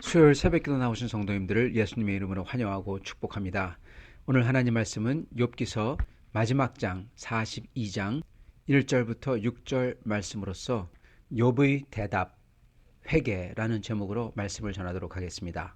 수요일 새벽기도 나오신 성도님들을 예수님의 이름으로 환영하고 축복합니다. 오늘 하나님 말씀은 욥기서 마지막 장 42장 1절부터 6절 말씀으로서 욥의 대답 회개라는 제목으로 말씀을 전하도록 하겠습니다.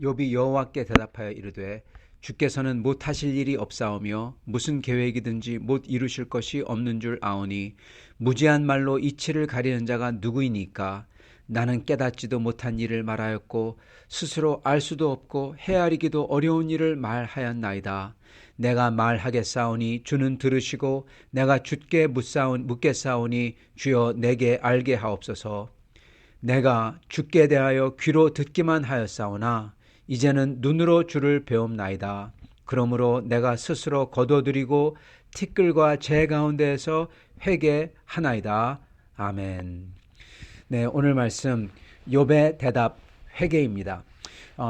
욥이 여호와께 대답하여 이르되 주께서는 못하실 일이 없사오며 무슨 계획이든지 못 이루실 것이 없는 줄 아오니 무지한 말로 이치를 가리는 자가 누구이니까. 나는 깨닫지도 못한 일을 말하였고 스스로 알 수도 없고 헤아리기도 어려운 일을 말하였나이다. 내가 말하겠사오니 주는 들으시고 내가 주께 묻겠사오니 주여 내게 알게 하옵소서. 내가 주께 대하여 귀로 듣기만 하였사오나 이제는 눈으로 주를 배움나이다. 그러므로 내가 스스로 거둬들이고 티끌과 재 가운데에서 회개하나이다. 아멘. 네, 오늘 말씀 욥의 대답 회개입니다.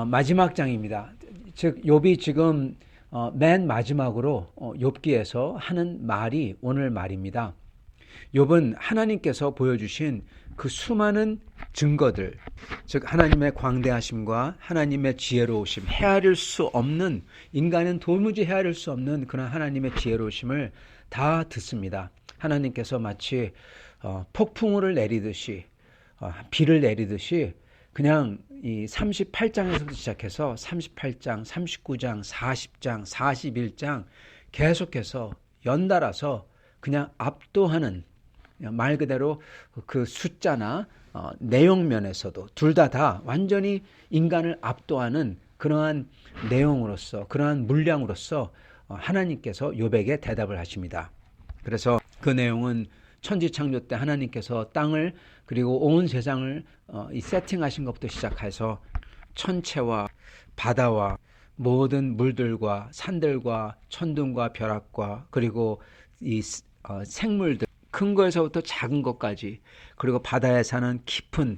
마지막 장입니다. 즉 욥이 지금 맨 마지막으로 욥기에서 하는 말이 오늘 말입니다. 욥은 하나님께서 보여주신 그 수많은 증거들, 즉 하나님의 광대하심과 하나님의 지혜로우심, 헤아릴 수 없는, 인간은 도무지 헤아릴 수 없는 그런 하나님의 지혜로우심을 다 듣습니다. 하나님께서 마치 폭풍우를 내리듯이 비를 내리듯이 그냥 이 38장에서부터 시작해서 38장, 39장, 40장, 41장 계속해서 연달아서 그냥 압도하는, 말 그대로 그 숫자나 내용 면에서도 둘 다 완전히 인간을 압도하는 그러한 내용으로서, 그러한 물량으로서 하나님께서 욥에게 대답을 하십니다. 그래서 그 내용은 천지창조 때 하나님께서 땅을 그리고 온 세상을 이 세팅하신 것부터 시작해서 천체와 바다와 모든 물들과 산들과 천둥과 벼락과 그리고 이 생물들, 큰 거에서부터 작은 것까지, 그리고 바다에 사는 깊은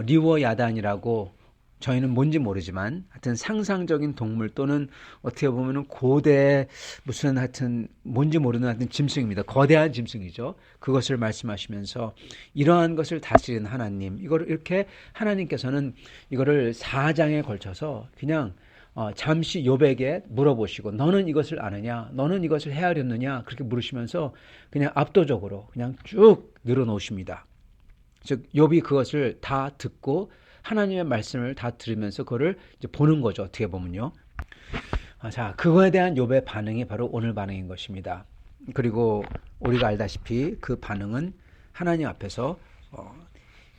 리워야단이라고, 저희는 뭔지 모르지만 하여튼 상상적인 동물 또는 어떻게 보면 고대 무슨 하여튼 뭔지 모르는 하여튼 짐승입니다. 거대한 짐승이죠. 그것을 말씀하시면서 이러한 것을 다스리는 하나님, 이걸 이렇게 하나님께서는 이거를 4장에 걸쳐서 그냥 잠시 욥에게 물어보시고, 너는 이것을 아느냐, 너는 이것을 헤아렸느냐, 그렇게 물으시면서 그냥 압도적으로 그냥 쭉 늘어놓으십니다. 즉 욥이 그것을 다 듣고 하나님의 말씀을 다 들으면서 그거를 이제 보는 거죠. 어떻게 보면요. 자, 그거에 대한 욥의 반응이 바로 오늘 반응인 것입니다. 그리고 우리가 알다시피 그 반응은 하나님 앞에서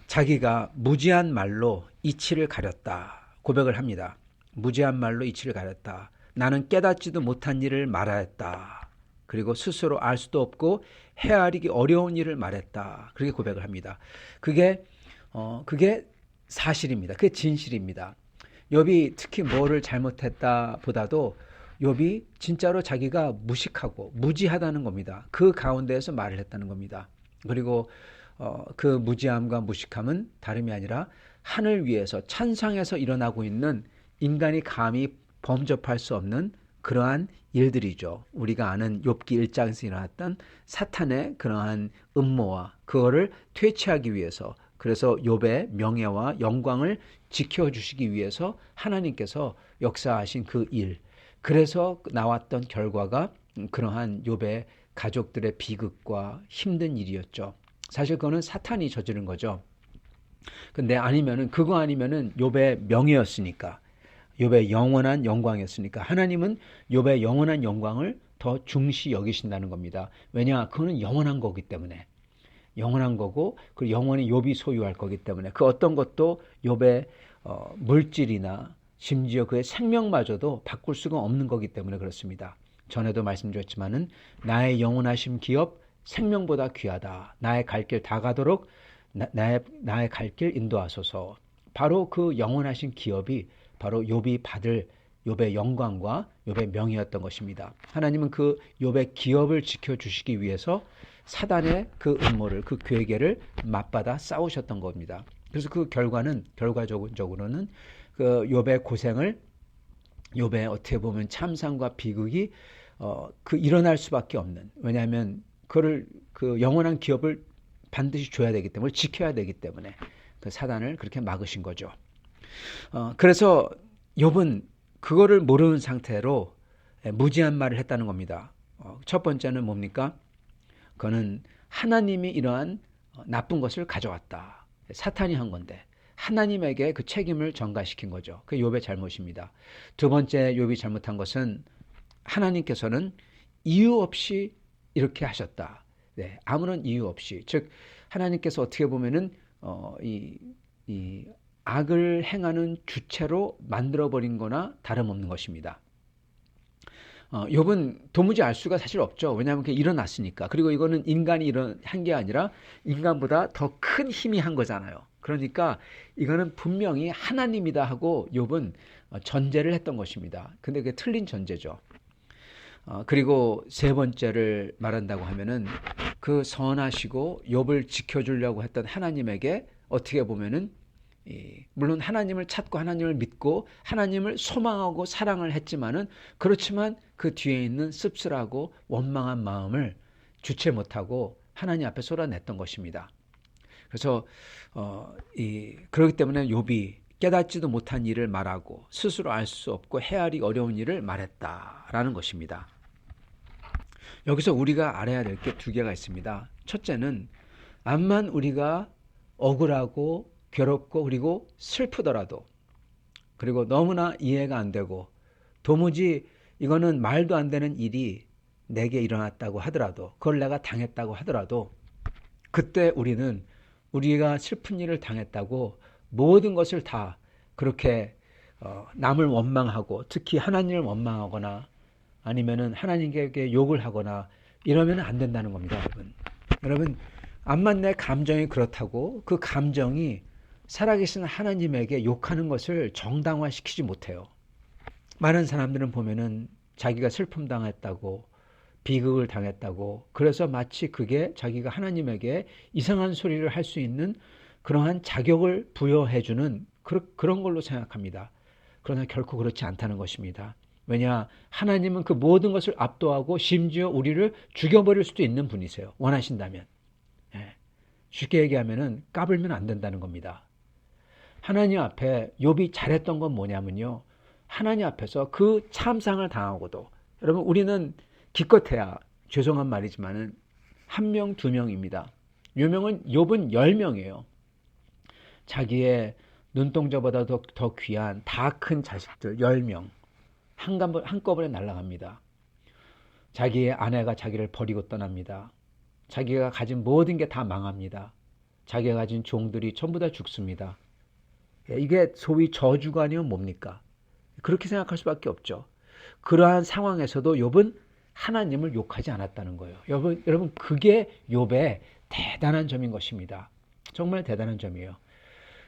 자기가 무지한 말로 이치를 가렸다 고백을 합니다. 무지한 말로 이치를 가렸다. 나는 깨닫지도 못한 일을 말하였다. 그리고 스스로 알 수도 없고 헤아리기 어려운 일을 말했다. 그렇게 고백을 합니다. 그게 사실입니다. 그게 진실입니다. 욥이 특히 뭐를 잘못했다 보다도 욥이 진짜로 자기가 무식하고 무지하다는 겁니다. 그 가운데에서 말을 했다는 겁니다. 그리고 그 무지함과 무식함은 다름이 아니라 하늘 위에서 천상에서 일어나고 있는 인간이 감히 범접할 수 없는 그러한 일들이죠. 우리가 아는 욥기 1장에서 일어났던 사탄의 그러한 음모와 그거를 퇴치하기 위해서, 그래서 욥의 명예와 영광을 지켜주시기 위해서 하나님께서 역사하신 그 일, 그래서 나왔던 결과가 그러한 욥의 가족들의 비극과 힘든 일이었죠. 사실 그거는 사탄이 저지른 거죠. 근데 그거 아니면은 욥의 명예였으니까, 욥의 영원한 영광이었으니까 하나님은 욥의 영원한 영광을 더 중시 여기신다는 겁니다. 왜냐? 그거는 영원한 거기 때문에. 영원한 거고, 그 영원히 욥이 소유할 거기 때문에 그 어떤 것도 욥의 물질이나 심지어 그의 생명마저도 바꿀 수가 없는 거기 때문에 그렇습니다. 전에도 말씀드렸지만은 나의 영원하심 기업 생명보다 귀하다. 나의 갈 길 다 가도록 나의 갈 길 인도하소서. 바로 그 영원하신 기업이 바로 욥이 받을 욥의 영광과 욥의 명예였던 것입니다. 하나님은 그 욥의 기업을 지켜주시기 위해서 사단의 그 음모를, 그 괴계를 맞받아 싸우셨던 겁니다. 그래서 그 결과적으로는 그 욥의 고생을, 욥의 어떻게 보면 참상과 비극이 일어날 수밖에 없는, 왜냐하면 그 영원한 기업을 반드시 줘야 되기 때문에, 지켜야 되기 때문에 그 사단을 그렇게 막으신 거죠. 그래서 욥은 그거를 모르는 상태로 무지한 말을 했다는 겁니다. 첫 번째는 뭡니까? 그거는 하나님이 이러한 나쁜 것을 가져왔다. 사탄이 한 건데 하나님에게 그 책임을 전가시킨 거죠. 그게 욥의 잘못입니다. 두 번째 욥이 잘못한 것은 하나님께서는 이유 없이 이렇게 하셨다. 네, 아무런 이유 없이. 즉 하나님께서 어떻게 보면은 이 악을 행하는 주체로 만들어버린 거나 다름없는 것입니다. 욥은 도무지 알 수가 사실 없죠. 왜냐하면 그게 일어났으니까. 그리고 이거는 인간이 한 게 아니라 인간보다 더 큰 힘이 한 거잖아요. 그러니까 이거는 분명히 하나님이다 하고 욥은 전제를 했던 것입니다. 근데 그게 틀린 전제죠. 그리고 세 번째를 말한다고 하면은 그 선하시고 욥을 지켜주려고 했던 하나님에게 어떻게 보면은 물론 하나님을 찾고 하나님을 믿고 하나님을 소망하고 사랑을 했지만은 그렇지만 그 뒤에 있는 씁쓸하고 원망한 마음을 주체 못하고 하나님 앞에 쏟아냈던 것입니다. 그래서 그렇기 때문에 욥이 깨닫지도 못한 일을 말하고 스스로 알 수 없고 헤아리기 어려운 일을 말했다라는 것입니다. 여기서 우리가 알아야 될 게 두 개가 있습니다. 첫째는 암만 우리가 억울하고 괴롭고 그리고 슬프더라도 그리고 너무나 이해가 안 되고 도무지 이거는 말도 안 되는 일이 내게 일어났다고 하더라도 그걸 내가 당했다고 하더라도 그때 우리는 우리가 슬픈 일을 당했다고 모든 것을 다 그렇게 남을 원망하고 특히 하나님을 원망하거나 아니면은 하나님께 욕을 하거나 이러면 안 된다는 겁니다, 여러분. 여러분, 암만 내 감정이 그렇다고 그 감정이 살아계신 하나님에게 욕하는 것을 정당화시키지 못해요. 많은 사람들은 보면은 자기가 슬픔 당했다고 비극을 당했다고 그래서 마치 그게 자기가 하나님에게 이상한 소리를 할 수 있는 그러한 자격을 부여해주는 그런 걸로 생각합니다. 그러나 결코 그렇지 않다는 것입니다. 왜냐? 하나님은 그 모든 것을 압도하고 심지어 우리를 죽여버릴 수도 있는 분이세요. 원하신다면. 쉽게 얘기하면은 까불면 안 된다는 겁니다. 하나님 앞에 욥이 잘했던 건 뭐냐면요. 하나님 앞에서 그 참상을 당하고도 여러분 우리는 기껏해야 죄송한 말이지만은 한 명, 두 명입니다. 욥은 10명이에요. 자기의 눈동자보다 더 귀한 다 큰 자식들 10명 한꺼번에 날아갑니다. 자기의 아내가 자기를 버리고 떠납니다. 자기가 가진 모든 게 다 망합니다. 자기가 가진 종들이 전부 다 죽습니다. 이게 소위 저주가 아니면 뭡니까? 그렇게 생각할 수밖에 없죠. 그러한 상황에서도 욥은 하나님을 욕하지 않았다는 거예요. 여러분 그게 욥의 대단한 점인 것입니다. 정말 대단한 점이에요.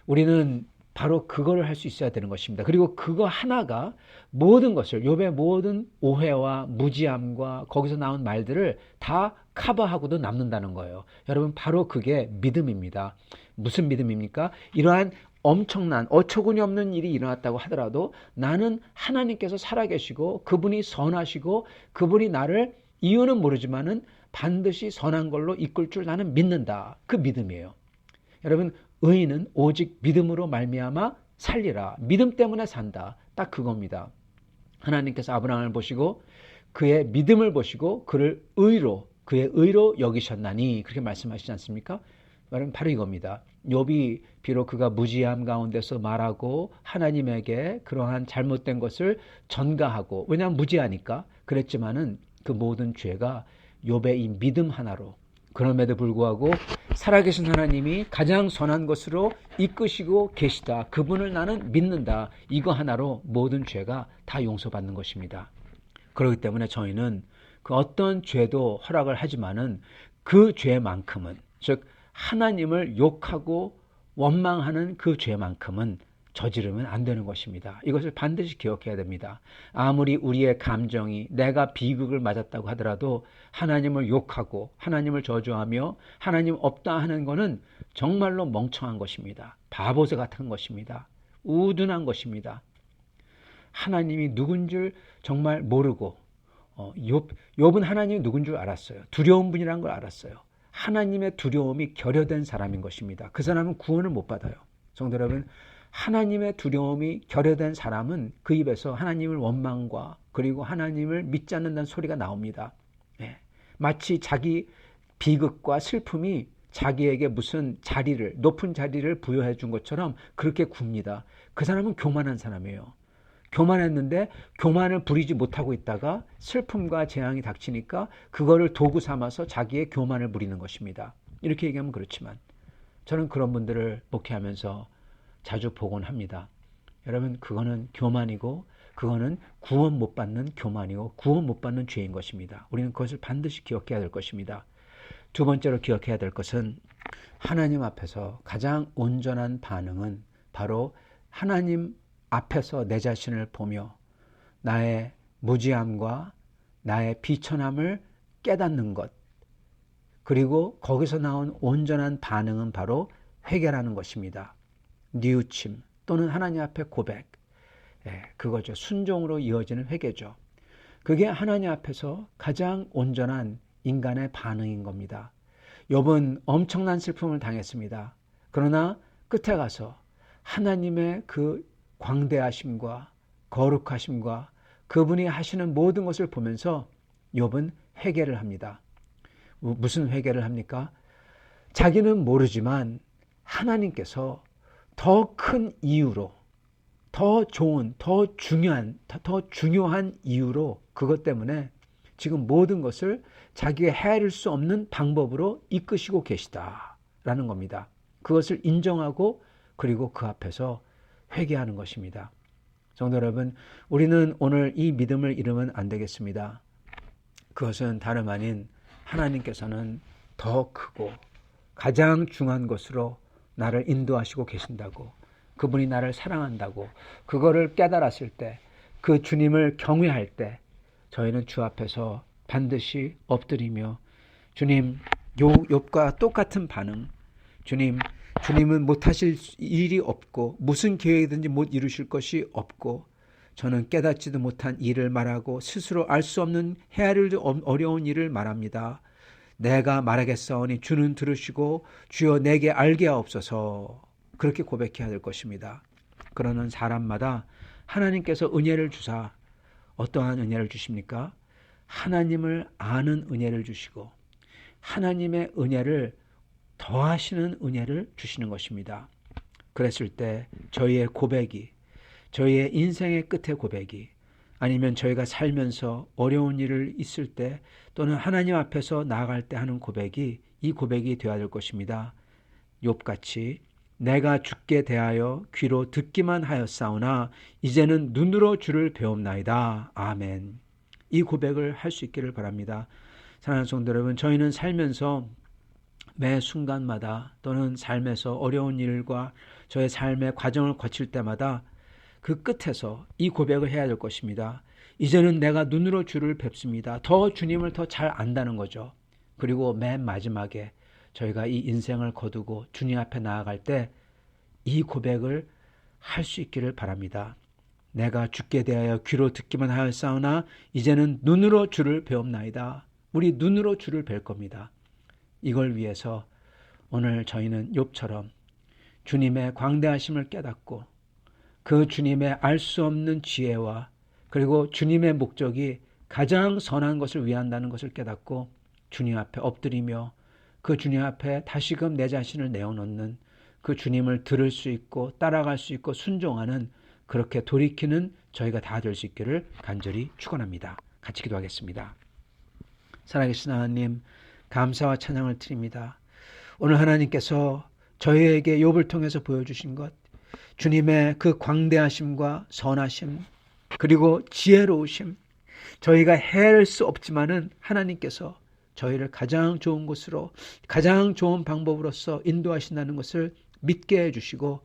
우리는 바로 그거를 할 수 있어야 되는 것입니다. 그리고 그거 하나가 모든 것을 욥의 모든 오해와 무지함과 거기서 나온 말들을 다 커버하고도 남는다는 거예요. 여러분 바로 그게 믿음입니다. 무슨 믿음입니까? 이러한 엄청난 어처구니 없는 일이 일어났다고 하더라도 나는 하나님께서 살아계시고 그분이 선하시고 그분이 나를 이유는 모르지만은 반드시 선한 걸로 이끌 줄 나는 믿는다. 그 믿음이에요. 여러분 의인은 오직 믿음으로 말미암아 살리라. 믿음 때문에 산다. 딱 그겁니다. 하나님께서 아브라함을 보시고 그의 믿음을 보시고 그의 의로 여기셨나니 그렇게 말씀하시지 않습니까? 여러분 바로 이겁니다. 욥이 비록 그가 무지함 가운데서 말하고 하나님에게 그러한 잘못된 것을 전가하고 왜냐하면 무지하니까 그랬지만은 그 모든 죄가 욥의 이 믿음 하나로 그럼에도 불구하고 살아계신 하나님이 가장 선한 것으로 이끄시고 계시다. 그분을 나는 믿는다. 이거 하나로 모든 죄가 다 용서받는 것입니다. 그렇기 때문에 저희는 그 어떤 죄도 허락을 하지만은 그 죄만큼은 즉 하나님을 욕하고 원망하는 그 죄만큼은 저지르면 안 되는 것입니다. 이것을 반드시 기억해야 됩니다. 아무리 우리의 감정이 내가 비극을 맞았다고 하더라도 하나님을 욕하고 하나님을 저주하며 하나님 없다 하는 것은 정말로 멍청한 것입니다. 바보새 같은 것입니다. 우둔한 것입니다. 하나님이 누군 줄 정말 모르고 욥은 하나님이 누군 줄 알았어요. 두려운 분이라는 걸 알았어요. 하나님의 두려움이 결여된 사람인 것입니다. 그 사람은 구원을 못 받아요. 성도 여러분, 하나님의 두려움이 결여된 사람은 그 입에서 하나님을 원망과 그리고 하나님을 믿지 않는다는 소리가 나옵니다. 예. 마치 자기 비극과 슬픔이 자기에게 무슨 자리를, 높은 자리를 부여해 준 것처럼 그렇게 굽니다. 그 사람은 교만한 사람이에요. 교만했는데 교만을 부리지 못하고 있다가 슬픔과 재앙이 닥치니까 그거를 도구 삼아서 자기의 교만을 부리는 것입니다. 이렇게 얘기하면 그렇지만 저는 그런 분들을 목회하면서 자주 보곤 합니다. 여러분, 그거는 교만이고 그거는 구원 못 받는 교만이고 구원 못 받는 죄인 것입니다. 우리는 그것을 반드시 기억해야 될 것입니다. 두 번째로 기억해야 될 것은 하나님 앞에서 가장 온전한 반응은 바로 하나님 앞에서 내 자신을 보며 나의 무지함과 나의 비천함을 깨닫는 것, 그리고 거기서 나온 온전한 반응은 바로 회개라는 것입니다. 뉘우침 또는 하나님 앞에 고백, 그거죠. 순종으로 이어지는 회개죠. 그게 하나님 앞에서 가장 온전한 인간의 반응인 겁니다. 욥은 엄청난 슬픔을 당했습니다. 그러나 끝에 가서 하나님의 그 광대하심과 거룩하심과 그분이 하시는 모든 것을 보면서 욥은 회개를 합니다. 무슨 회개를 합니까? 자기는 모르지만 하나님께서 더 큰 이유로, 더 좋은, 더 중요한 이유로 그것 때문에 지금 모든 것을 자기가 헤아릴 수 없는 방법으로 이끄시고 계시다라는 겁니다. 그것을 인정하고 그리고 그 앞에서 회개하는 것입니다. 성도 여러분, 우리는 오늘 이 믿음을 잃으면 안 되겠습니다. 그것은 다름 아닌 하나님께서는 더 크고 가장 중요한 것으로 나를 인도하시고 계신다고, 그분이 나를 사랑한다고, 그거를 깨달았을 때, 그 주님을 경외할 때 저희는 주 앞에서 반드시 엎드리며 주님, 욥과 똑같은 반응, 주님은 못하실 일이 없고 무슨 계획이든지 못 이루실 것이 없고 저는 깨닫지도 못한 일을 말하고 스스로 알 수 없는 헤아리기도 어려운 일을 말합니다. 내가 말하겠사오니 주는 들으시고 주여 내게 알게 하옵소서. 그렇게 고백해야 될 것입니다. 그러는 사람마다 하나님께서 은혜를 주사 어떠한 은혜를 주십니까? 하나님을 아는 은혜를 주시고 하나님의 은혜를 더하시는 은혜를 주시는 것입니다. 그랬을 때 저희의 고백이, 저희의 인생의 끝의 고백이, 아니면 저희가 살면서 어려운 일을 있을 때 또는 하나님 앞에서 나아갈 때 하는 고백이 이 고백이 되어야 될 것입니다. 욥같이 내가 주께 대하여 귀로 듣기만 하였사오나 이제는 눈으로 주를 배웁나이다. 아멘. 이 고백을 할 수 있기를 바랍니다. 사랑하는 성도 여러분, 저희는 살면서 매 순간마다 또는 삶에서 어려운 일과 저의 삶의 과정을 거칠 때마다 그 끝에서 이 고백을 해야 될 것입니다. 이제는 내가 눈으로 주를 뵙습니다. 더 주님을 더 잘 안다는 거죠. 그리고 맨 마지막에 저희가 이 인생을 거두고 주님 앞에 나아갈 때 이 고백을 할 수 있기를 바랍니다. 내가 주께 대하여 귀로 듣기만 하였사오나 이제는 눈으로 주를 배웁나이다. 우리 눈으로 주를 뵐 겁니다. 이걸 위해서 오늘 저희는 욥처럼 주님의 광대하심을 깨닫고 그 주님의 알 수 없는 지혜와 그리고 주님의 목적이 가장 선한 것을 위한다는 것을 깨닫고 주님 앞에 엎드리며 그 주님 앞에 다시금 내 자신을 내어놓는 그 주님을 들을 수 있고 따라갈 수 있고 순종하는 그렇게 돌이키는 저희가 다 될 수 있기를 간절히 축원합니다. 같이 기도하겠습니다. 살아계신 하나님, 감사와 찬양을 드립니다. 오늘 하나님께서 저희에게 욥을 통해서 보여주신 것, 주님의 그 광대하심과 선하심 그리고 지혜로우심, 저희가 헤아릴 수 없지만은 하나님께서 저희를 가장 좋은 곳으로 가장 좋은 방법으로서 인도하신다는 것을 믿게 해주시고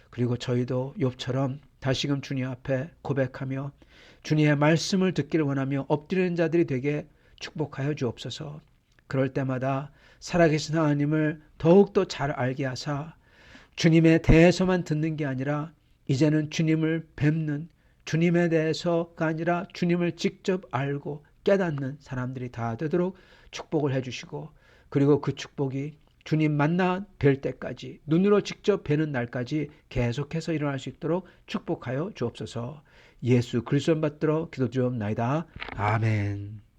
그리고 저희도 욥처럼 다시금 주님 앞에 고백하며 주님의 말씀을 듣기를 원하며 엎드리는 자들이 되게 축복하여 주옵소서. 그럴 때마다 살아계신 하나님을 더욱더 잘 알게 하사 주님에 대해서만 듣는 게 아니라 이제는 주님을 뵙는, 주님에 대해서가 아니라 주님을 직접 알고 깨닫는 사람들이 다 되도록 축복을 해주시고 그리고 그 축복이 주님 만나 뵐 때까지, 눈으로 직접 뵈는 날까지 계속해서 일어날 수 있도록 축복하여 주옵소서. 예수 그리스도 받들어 기도드리옵나이다. 아멘.